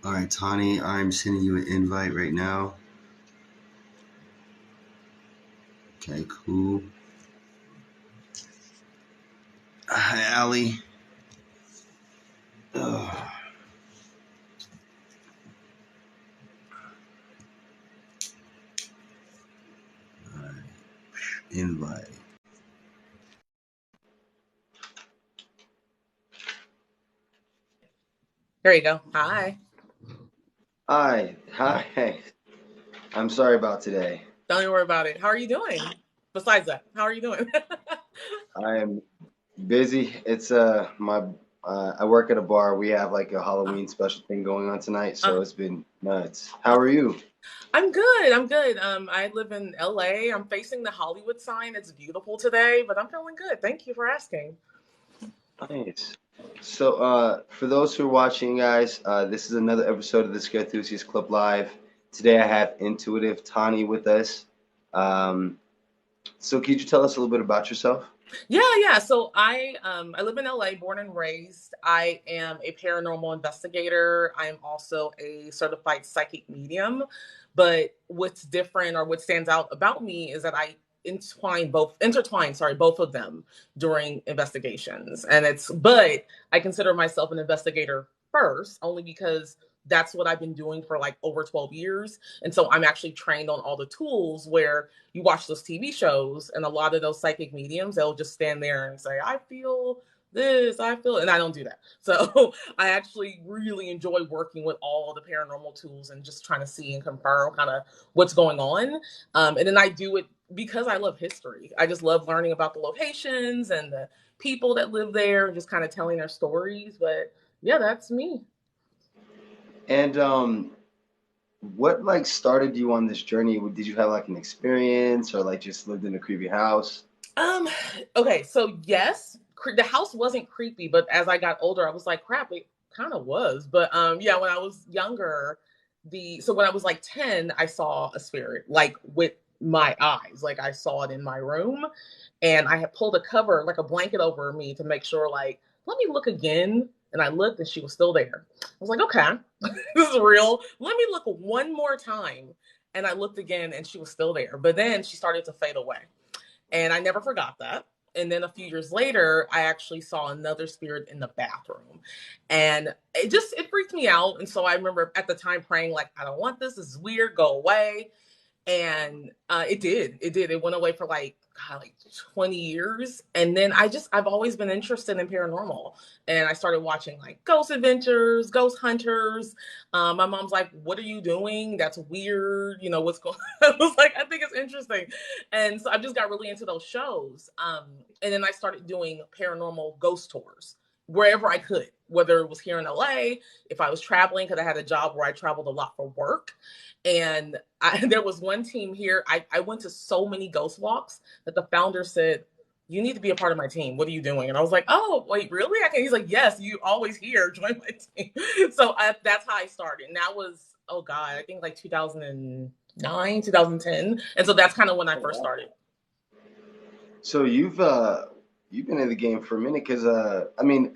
All right, Tawney, I'm sending you an invite right now. Okay, cool. Hi, Allie. Ugh. All right, invite. There you go. Hi. Hi. I'm sorry about today. Don't even worry about it. How are you doing? Besides that, how are you doing? I am busy. It's my I work at a bar. We have like a uh, Halloween special thing going on tonight, uh, so it's been nuts. How are you? I'm good. I'm good. I live in LA. I'm facing the Hollywood sign. It's beautiful today, but I'm feeling good. Thank you for asking. Nice. So, for those who are watching, guys, this is another episode of the Scare Enthusiast Club Live. Today I have Intuitive Tawny with us. Um, so could you tell us a little bit about yourself? Yeah. So I live in LA, born and raised. I am a paranormal investigator. I am also a certified psychic medium. But what's different or what stands out about me is that I intertwine, sorry, both of them during investigations. But I consider myself an investigator first, only because that's what I've been doing for like over 12 years. And so I'm actually trained on all the tools where you watch those TV shows and a lot of those psychic mediums, they'll just stand there and say, I feel this, I feel, and I don't do that. So I actually really enjoy working with all the paranormal tools and just trying to see and confirm kind of what's going on. And then I do it because I love history. I just love learning about the locations and the people that live there and just kind of telling their stories. But yeah, that's me. And what like started you on this journey? Did you have like an experience or like just lived in a creepy house? Um, okay, so yes, the house wasn't creepy, but as I got older, I was like, crap, it kind of was. But yeah, when I was younger, when I was like 10, I saw a spirit like with my eyes. Like I saw it in my room and I had pulled a cover, like a blanket over me to make sure, like, let me look again. And I looked and she was still there. I was like, okay, this is real. Let me look one more time. And I looked again and she was still there. But then she started to fade away. And I never forgot that. And then a few years later, I actually saw another spirit in the bathroom. And it freaked me out. And so I remember at the time praying, like, I don't want this. This is weird. Go away. And it went away for like God, like 20 years. And then I've always been interested in paranormal, and I started watching like Ghost Adventures, Ghost Hunters. My mom's like, what are you doing? That's weird, what's going on? I was like, I think it's interesting. And so I just got really into those shows. And then I started doing paranormal ghost tours wherever I could, whether it was here in LA, if I was traveling, because I had a job where I traveled a lot for work. And there was one team here. I went to so many ghost walks that the founder said, you need to be a part of my team. What are you doing? And I was like, oh, wait, really? I can. He's like, yes, you always here. Join my team. So that's how I started. And that was, oh God, I think like 2009, 2010. And so that's kind of when I Oh, first wow. started. So you've been in the game for a minute because I mean,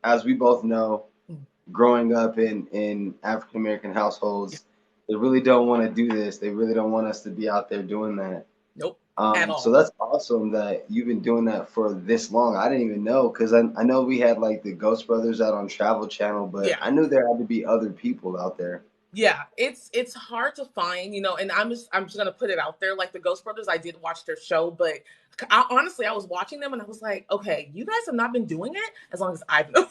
as we both know, growing up in African American households, they really don't want to do this. They really don't want us to be out there doing that. Nope, at So all. that's awesome that you've been doing that for this long. I didn't even know because I know we had like the Ghost Brothers out on Travel Channel, but Yeah. I knew there had to be other people out there. Yeah, it's hard to find, and I'm just gonna put it out there. Like the Ghost Brothers, I did watch their show, but honestly, I was watching them and I was like, okay, you guys have not been doing it as long as I've been.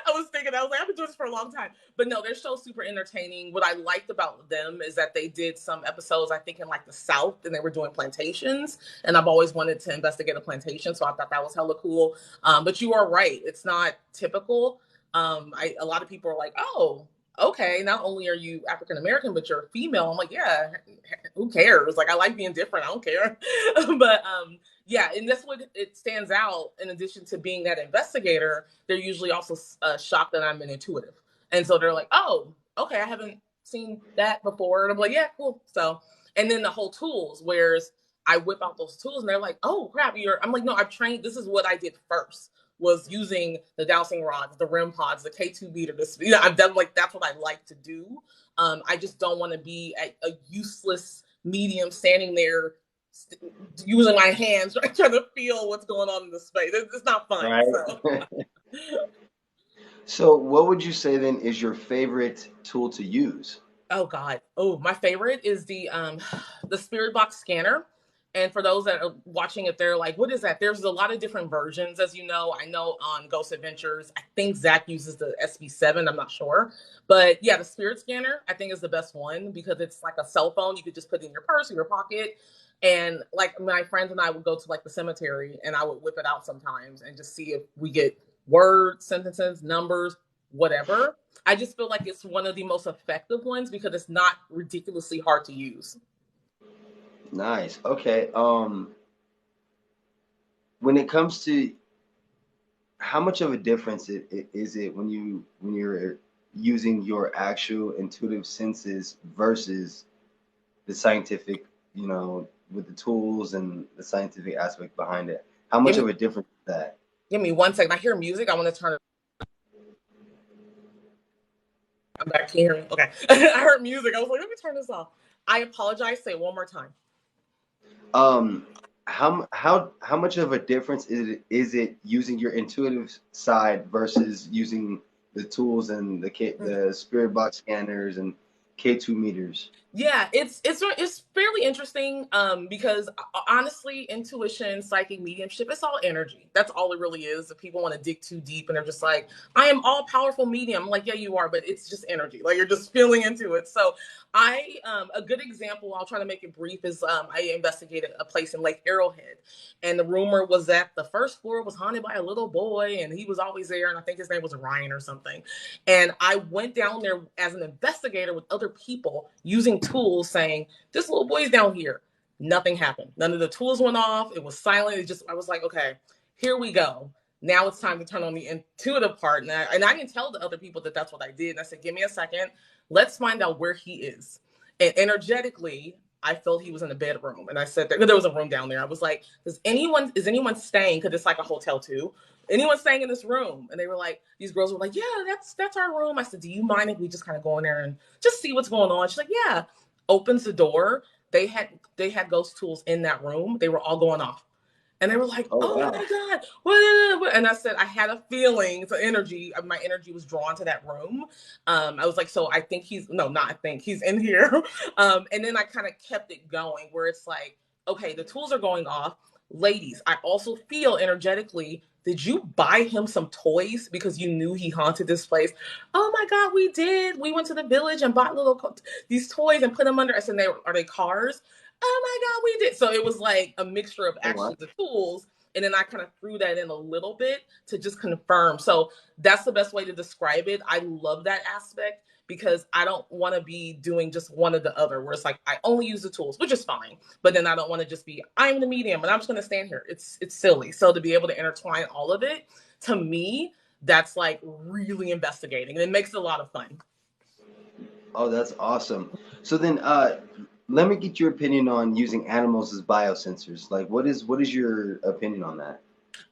I was thinking, I was like, I've been doing this for a long time, but no, their show's super entertaining. What I liked about them is that they did some episodes, I think, in like the South, and they were doing plantations, and I've always wanted to investigate a plantation, so I thought that was hella cool. But you are right, it's not typical. A lot of people are like, oh, okay, not only are you African American, but you're a female. I'm like, yeah, who cares? Like, I like being different. I don't care. But yeah, and that's what it stands out. In addition to being that investigator, they're usually also shocked that I'm an intuitive, and so they're like, oh, okay, I haven't seen that before. And I'm like, yeah, cool. So, and then the whole tools, whereas I whip out those tools, and they're like, oh crap, you're. I'm like, no, I've trained. This is what I did first. was using the dowsing rods, the REM pods, the K2 meter. This, you know, I've done like that's what I like to do. I just don't want to be a useless medium standing there using my hands trying to feel what's going on in the space. It's not fun. So. Right. So, what would you say then is your favorite tool to use? Oh God. Oh, my favorite is the spirit box scanner. And for those that are watching it, they're like, what is that? There's a lot of different versions, as you know. I know on Ghost Adventures, I think Zach uses the SB7, I'm not sure. But yeah, the spirit scanner, I think is the best one because it's like a cell phone. You could just put it in your purse or your pocket. And like my friends and I would go to like the cemetery and I would whip it out sometimes and just see if we get words, sentences, numbers, whatever. I just feel like it's one of the most effective ones because it's not ridiculously hard to use. Nice. Okay. When it comes to how much of a difference is it when you're using your actual intuitive senses versus the scientific, you know, with the tools and the scientific aspect behind it? How Give much me of a difference is that? give me 1 second. I hear music. I want to turn it. I'm back. Can you hear me? Okay. I heard music. I was like, let me turn this off. I apologize. Say it one more time. Um, how much of a difference is it using your intuitive side versus using the tools and the spirit box scanners and K2 meters? Yeah, it's fairly interesting because honestly, intuition, psychic mediumship, it's all energy. That's all it really is. If people want to dig too deep and they're just like, I am all powerful medium. I'm like, yeah, you are, but it's just energy. Like you're just feeling into it. So I a good example, I'll try to make it brief, is I investigated a place in Lake Arrowhead. And the rumor was that the first floor was haunted by a little boy and he was always there. And I think his name was Ryan or something. And I went down there as an investigator with other people using tools saying, this little boy's down here. Nothing happened. None of the tools went off. It was silent. I was like, okay, here we go. Now it's time to turn on the intuitive part. And I didn't tell the other people that that's what I did. And I said, give me a second. Let's find out where he is. And energetically, I felt he was in the bedroom. And I said, there was a room down there. I was like, is anyone staying? Because it's like a hotel too. Anyone staying in this room? And they were like, these girls were like, yeah, that's our room. I said, do you mind if we just kind of go in there and just see what's going on? She's like, yeah. Opens the door. They had ghost tools in that room. They were all going off. And they were like, Oh oh wow. my God. What? And I said, I had a feeling, so my energy was drawn to that room. I was like, so I think not I think, he's in here. And then I kind of kept it going where it's like, okay, the tools are going off. Ladies, I also feel energetically, did you buy him some toys because you knew he haunted this place? Oh my God, we did. We went to the village and bought these toys and put them under. I said, are they cars? Oh my God, we did. So it was like a mixture of Oh actually wow. the tools. And then I kind of threw that in a little bit to just confirm. So that's the best way to describe it. I love that aspect because I don't want to be doing just one or the other, where it's like I only use the tools, which is fine. But then I don't want to just be, I'm the medium and I'm just going to stand here. It's silly. So to be able to intertwine all of it, to me, that's like really investigating. And it makes it a lot of fun. Oh, that's awesome. So then, let me get your opinion on using animals as biosensors. Like, what is your opinion on that?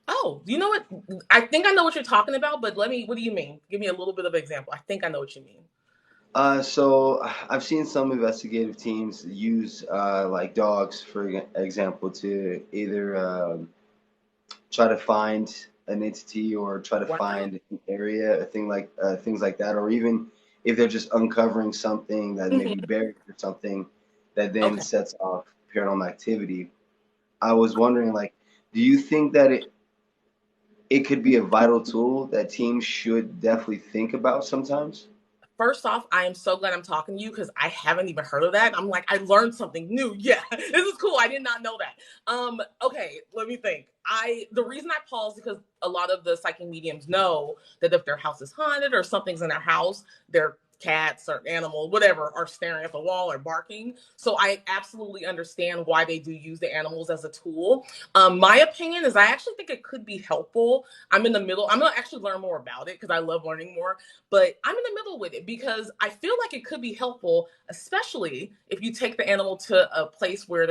Oh, you know what? I think I know what you're talking about, but what do you mean? Give me a little bit of an example. I think I know what you mean. So I've seen some investigative teams use like dogs, for example, to either try to find an entity or try to Wow. find an area, a thing like things like that, or even if they're just uncovering something that may be Mhm. buried or something that then Okay. sets off paranormal activity. I was wondering, like, do you think that it could be a vital tool that teams should definitely think about sometimes? First off, I am so glad I'm talking to you because I haven't even heard of that. I'm like, I learned something new. Yeah, this is cool. I did not know that. Okay, let me think. The reason I paused because a lot of the psychic mediums know that if their house is haunted or something's in their house, their cats or animals, whatever, are staring at the wall or barking. So I absolutely understand why they do use the animals as a tool. My opinion is I actually think it could be helpful. I'm in the middle. I'm gonna actually learn more about it because I love learning more, but I'm in the middle with it because I feel like it could be helpful, especially if you take the animal to a place where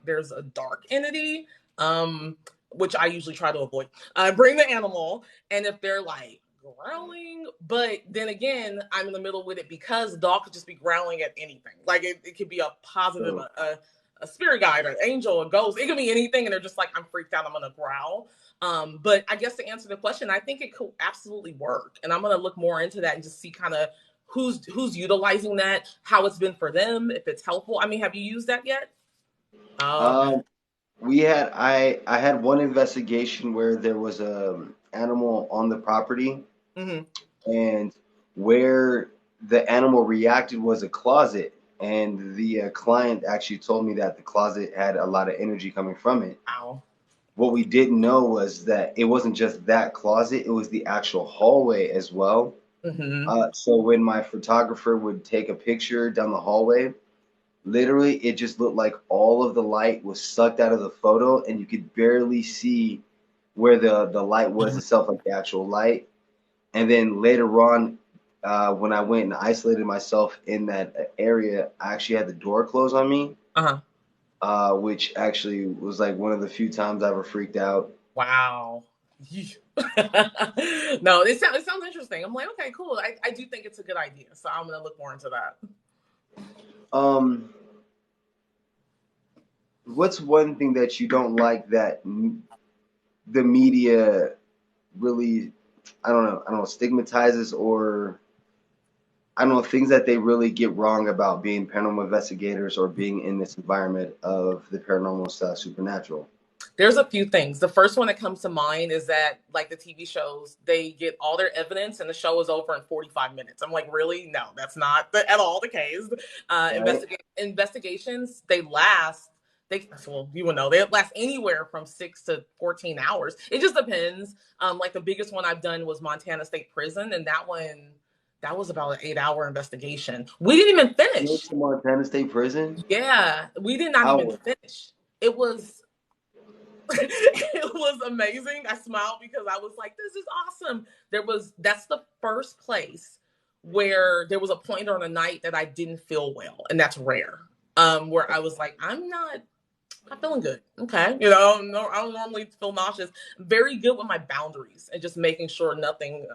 there's a dark entity. Um, which I usually try to avoid. Bring the animal, and if they're like growling, but then again, I'm in the middle with it because the dog could just be growling at anything. Like it could be a positive, So, a spirit guide, an angel, a ghost. It could be anything, and they're just like, I'm freaked out. I'm gonna growl. But I guess to answer the question, I think it could absolutely work, and I'm gonna look more into that and just see kind of who's utilizing that, how it's been for them, if it's helpful. I mean, have you used that yet? Oh, okay. um, I had one investigation where there was a animal on the property, Mm-hmm. and where the animal reacted was a closet, and the client actually told me that the closet had a lot of energy coming from it. Wow. What we didn't know was that it wasn't just that closet, it was the actual hallway as well. Mm-hmm. So when my photographer would take a picture down the hallway, literally it just looked like all of the light was sucked out of the photo, and you could barely see where the light was itself, like the actual light. And then later on, when I went and isolated myself in that area, I actually had the door closed on me, Uh-huh. which actually was like one of the few times I ever freaked out. Wow. No, it sounds interesting. I'm like, okay, cool. I do think it's a good idea. So I'm gonna look more into that. Um, what's one thing that you don't like that the media really, I don't know, stigmatizes, or I don't know, things that they really get wrong about being paranormal investigators or being in this environment of the paranormal stuff, supernatural? There's a few things. The first one that comes to mind is that, like the TV shows, they get all their evidence and the show is over in 45 minutes. I'm like, really? No, that's not at all the case. Right? Investigations, they last. Well, you will know they last anywhere from 6 to 14 hours. It just depends. Like the biggest one I've done was Montana State Prison, and that was about an 8 hour investigation. We didn't even You went finish. to Montana State Prison? Yeah, we did not even How? finish. It was it was amazing. I smiled because I was like, this is awesome. That's the first place where there was a point on a night that I didn't feel well, and that's rare. Where I was like, I'm feeling good. Okay. No, I don't normally feel nauseous. Very good with my boundaries and just making sure nothing,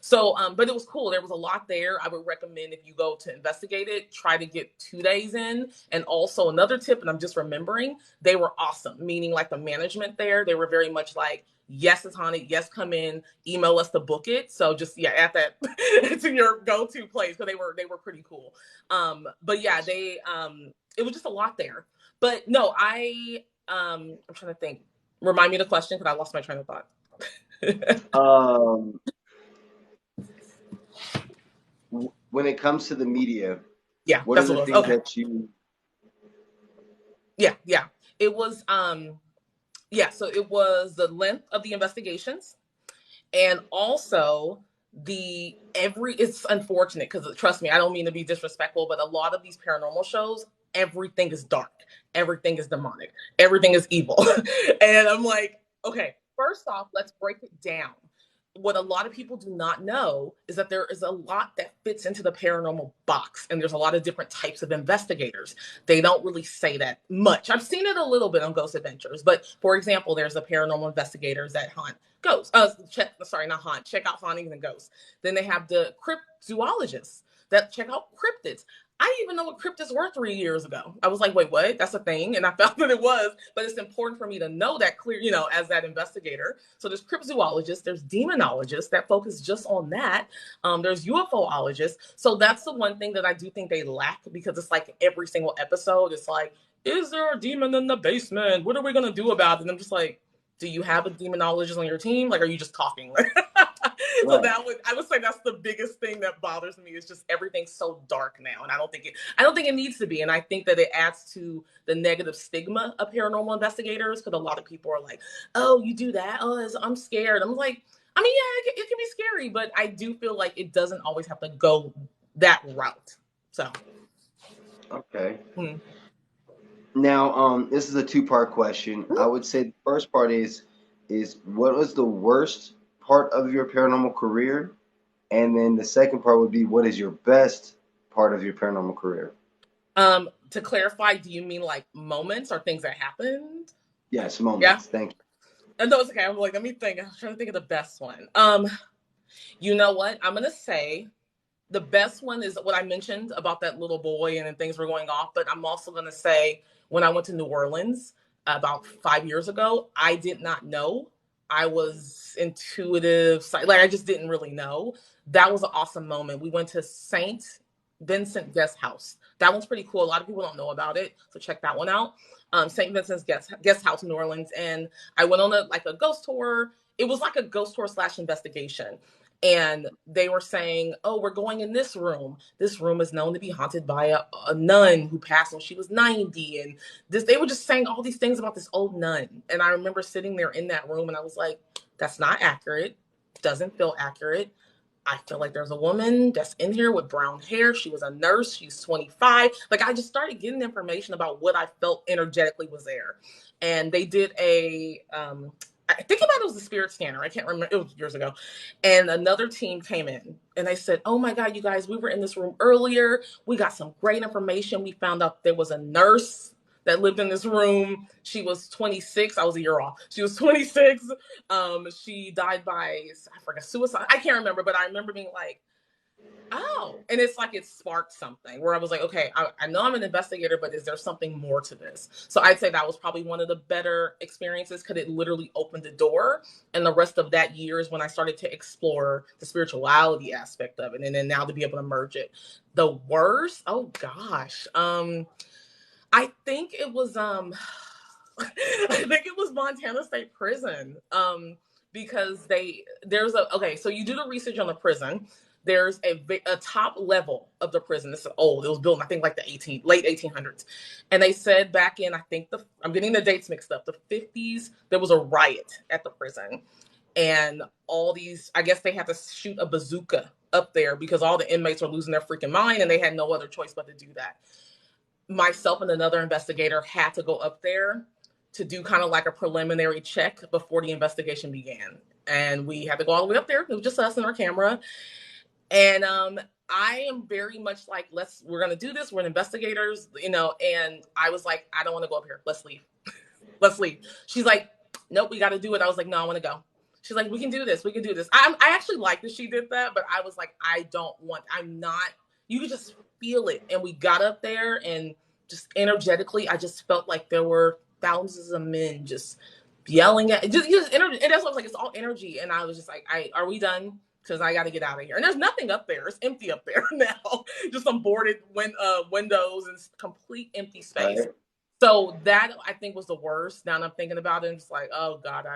So, but it was cool. There was a lot there. I would recommend if you go to investigate it, try to get 2 days in. And also another tip, and I'm just remembering, they were awesome. Meaning like the management there, they were very much like, yes, it's haunted. Yes, come in. Email us to book it. So just add that to your go-to place because they were pretty cool. But yeah, it was just a lot there. But no, I'm trying to think. Remind me the question because I lost my train of thought. Um, when it comes to the media, Yeah, what are that's the what it was. things Okay. that you? Yeah, yeah. It was so it was the length of the investigations and also it's unfortunate because trust me, I don't mean to be disrespectful, but a lot of these paranormal shows, everything is dark, everything is demonic, everything is evil. And I'm like, okay, first off, let's break it down. What a lot of people do not know is that there is a lot that fits into the paranormal box, and there's a lot of different types of investigators. They don't really say that much. I've seen it a little bit on Ghost Adventures, but for example, there's the paranormal investigators that haunt ghosts. Not haunt, check out hauntings and ghosts. Then they have the cryptozoologists that check out cryptids. I didn't even know what cryptids were 3 years ago. I was like, wait, what? That's a thing. And I found that it was, but it's important for me to know that clear, as that investigator. So there's cryptozoologists, there's demonologists that focus just on that. There's UFOologists. So that's the one thing that I do think they lack because it's like every single episode, it's like, is there a demon in the basement? What are we going to do about it? And I'm just like, do you have a demonologist on your team? Like, are you just talking? So Right. I would say that's the biggest thing that bothers me is just everything's so dark now, and I don't think it needs to be, and I think that it adds to the negative stigma of paranormal investigators because a lot of people are like, oh, you do that? Oh, I'm scared. I'm like, I mean, yeah, it can be scary, but I do feel like it doesn't always have to go that route. So, Okay. hmm. Now, this is a two-part question. I would say the first part is what was the worst part of your paranormal career? And then the second part would be what is your best part of your paranormal career? To clarify, do you mean like moments or things that happened? Yes, Yeah. moments. Thank you. No, it's okay. I'm like, let me think. I'm trying to think of the best one. You know what? I'm gonna say the best one is what I mentioned about that little boy and then things were going off. But I'm also gonna say when I went to New Orleans about 5 years ago, I did not know. I was intuitive, like I just didn't really know. That was an awesome moment. We went to Saint Vincent Guest House. That one's pretty cool. A lot of people don't know about it, so check that one out. St. Vincent's Guest House in New Orleans, and I went on a ghost tour. It was like a ghost tour / investigation, and they were saying, "Oh, we're going in this room. This room is known to be haunted by a nun who passed when she was 90." And this, they were just saying all these things about this old nun. And I remember sitting there in that room, and I was like, "That's not accurate. Doesn't feel accurate. I feel like there's a woman that's in here with brown hair. She was a nurse. She's 25. Like, I just started getting information about what I felt energetically was there. And they did I think about it was the spirit scanner. I can't remember. It was years ago. And another team came in and they said, "Oh my God, you guys, we were in this room earlier. We got some great information. We found out there was a nurse that lived in this room. She was 26. I was a year off. She was 26. She died by, I forget, suicide. I can't remember, but I remember being like, oh, and it's like it sparked something where I was like, okay, I know I'm an investigator, but is there something more to this? So I'd say that was probably one of the better experiences because it literally opened the door. And the rest of that year is when I started to explore the spirituality aspect of it. And then now to be able to merge it. The worst, oh gosh. I think it was I think it was Montana State Prison. Because so you do the research on the prison. There's a top level of the prison. This is old. It was built in, I think, like the late 1800s. And they said back in, I think I'm getting the dates mixed up, the 50s, there was a riot at the prison. And all these, I guess they had to shoot a bazooka up there because all the inmates were losing their freaking mind and they had no other choice but to do that. Myself and another investigator had to go up there to do kind of like a preliminary check before the investigation began. And we had to go all the way up there. It was just us and our camera. And I am very much like, we're going to do this. We're investigators, and I was like, I don't want to go up here. Let's leave. Let's leave. She's like, nope, we got to do it. I was like, no, I want to go. She's like, we can do this. We can do this. I actually like that she did that, but I was like, you could just feel it. And we got up there and just energetically, I just felt like there were thousands of men just yelling at just energy. And that's what I was like, it's all energy. And I was just like, are we done? Because I got to get out of here. And there's nothing up there. It's empty up there now. Just some boarded windows and complete empty space. Right. So that, I think, was the worst. Now I'm thinking about it, and it's like, oh God,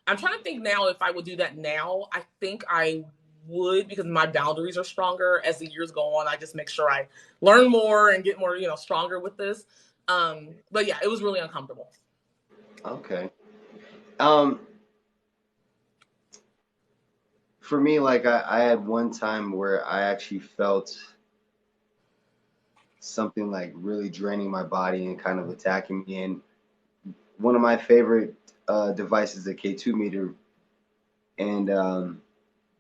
I'm trying to think now if I would do that now. I think I would, because my boundaries are stronger as the years go on. I just make sure I learn more and get more, stronger with this. But yeah, it was really uncomfortable. Okay. For me, like I had one time where I actually felt something like really draining my body and kind of attacking me. And one of my favorite devices, the K2 meter, and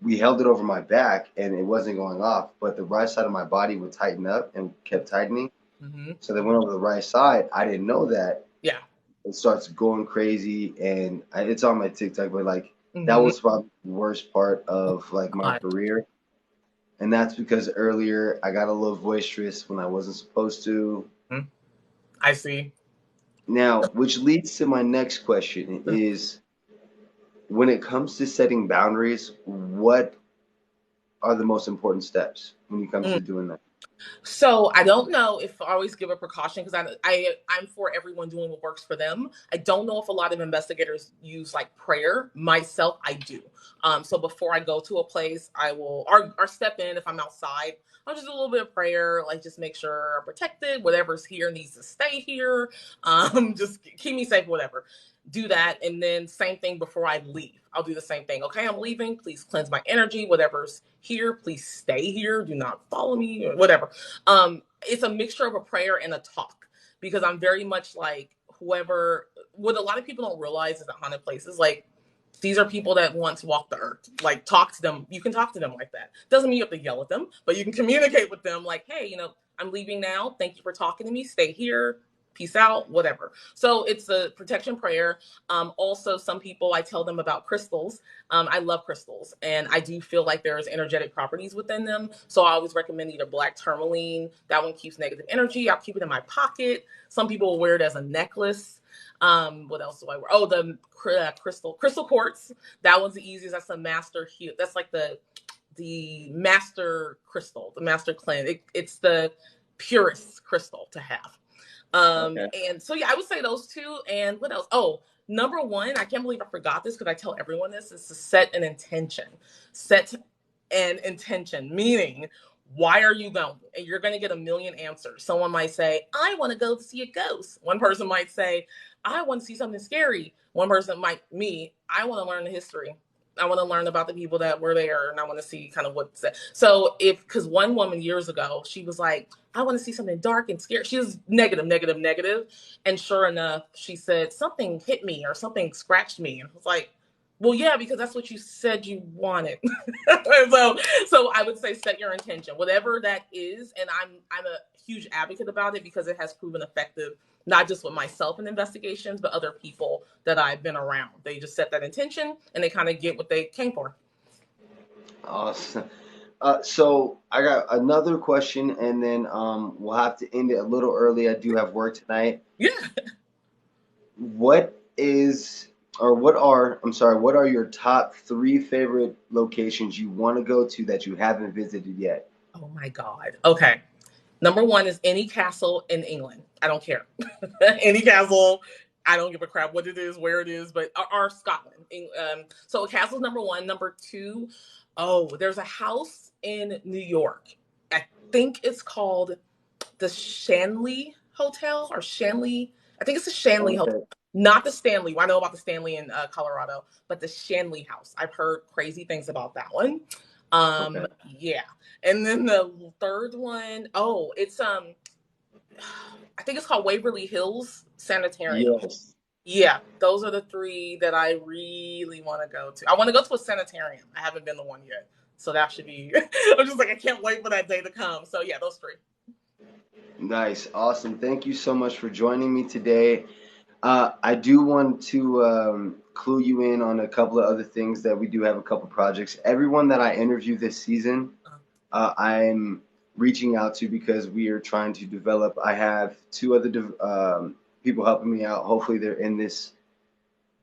we held it over my back and it wasn't going off, but the right side of my body would tighten up and kept tightening. Mm-hmm. So they went over the right side. I didn't know that. Yeah. It starts going crazy, and it's on my TikTok, but like, that was probably the worst part of like my career. And that's because earlier I got a little boisterous when I wasn't supposed to. I see. Now, which leads to my next question is, when it comes to setting boundaries, what are the most important steps when it comes to doing that? So I don't know if I always give a precaution, because I'm for everyone doing what works for them. I don't know if a lot of investigators use like prayer. Myself, I do. So before I go to a place, I will or step in. If I'm outside, I'll just do a little bit of prayer, like just make sure I'm protected. Whatever's here needs to stay here. Just keep me safe, whatever. Do that. And then same thing before I leave. I'll do the same thing. Okay, I'm leaving. Please cleanse my energy. Whatever's here, please stay here. Do not follow me or whatever. It's a mixture of a prayer and a talk, because I'm very much like what a lot of people don't realize is at haunted places, like, these are people that once walked the earth. Like, talk to them. You can talk to them like that. Doesn't mean you have to yell at them, but you can communicate with them like, hey, I'm leaving now. Thank you for talking to me. Stay here. peace out, whatever. So it's a protection prayer. Also, some people, I tell them about crystals. I love crystals, and I do feel like there's energetic properties within them. So I always recommend either black tourmaline. That one keeps negative energy. I'll keep it in my pocket. Some people will wear it as a necklace. What else do I wear? Oh, the crystal quartz. That one's the easiest. That's a master heal. That's like the master crystal, the master cleanse. It's the purest crystal to have. Okay. And so, yeah, I would say those two. And what else? Oh, number one, I can't believe I forgot this because I tell everyone this, is to set an intention. Set an intention, meaning, why are you going? And you're going to get a million answers. Someone might say, I want to go see a ghost. One person might say, I want to see something scary. One person might, I want to learn the history. I want to learn about the people that were there, and I want to see kind of what's that. So because one woman years ago, she was like, I want to see something dark and scary. She was negative, negative, negative. And sure enough, she said, something hit me or something scratched me. And I was like, well, yeah, because that's what you said you wanted. so I would say set your intention, whatever that is. And I'm a huge advocate about it because it has proven effective, not just with myself in investigations, but other people that I've been around. They just set that intention and they kind of get what they came for. Awesome. So I got another question, and then we'll have to end it a little early. I do have work tonight. Yeah. What are your top 3 favorite locations you want to go to that you haven't visited yet? Oh my God. Okay. Number one is any castle in England. I don't care. Any castle. I don't give a crap what it is, where it is, but or Scotland. So castle's number one. Number two, there's a house in New York. I think it's called the Shanley Hotel or Shanley. I think it's the Shanley Okay. Hotel. Not the Stanley. I know about the Stanley in Colorado, but the Shanley House. I've heard crazy things about that one. Okay. Yeah. And then the third one, it's I think it's called Waverly Hills Sanitarium. Yes. Yeah, those are the 3 that I really want to go to. I want to go to a sanitarium. I haven't been to one yet. So that should be I'm just like, I can't wait for that day to come. So yeah, those 3. Nice. Awesome. Thank you so much for joining me today. I do want to clue you in on a couple of other things that we do have a couple projects. Everyone that I interview this season, I'm reaching out to because we are trying to develop. I have 2 other people helping me out. Hopefully they're in this,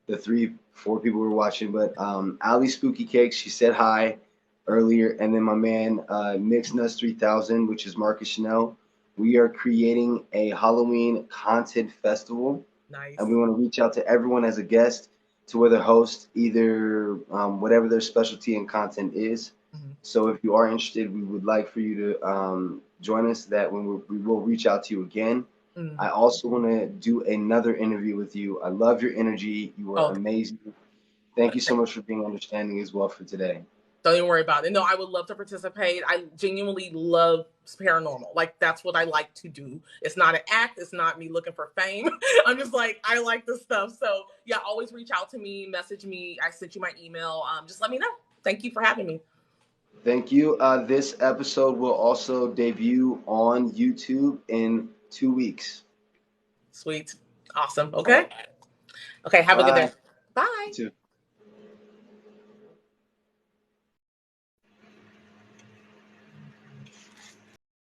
the 3-4 people we're watching. But Ali Spooky Cakes, she said hi earlier. And then my man Mixed Nuts 3000, which is Marcus Chanel. We are creating a Halloween content festival. Nice. And we want to reach out to everyone as a guest to whether host either whatever their specialty and content is. Mm-hmm. So if you are interested, we would like for you to join us. That when we will reach out to you again. Mm-hmm. I also want to do another interview with you. I love your energy. You are amazing. Thank you so much for being understanding as well for today. Don't even worry about it. No, I would love to participate. I genuinely love paranormal. Like, that's what I like to do. It's not an act. It's not me looking for fame. I'm just like, I like this stuff. So yeah, always reach out to me, message me. I sent you my email. Just let me know. Thank you for having me. Thank you. This episode will also debut on YouTube in 2 weeks. Sweet. Awesome. Okay. Okay. Have a good day. Bye. You too.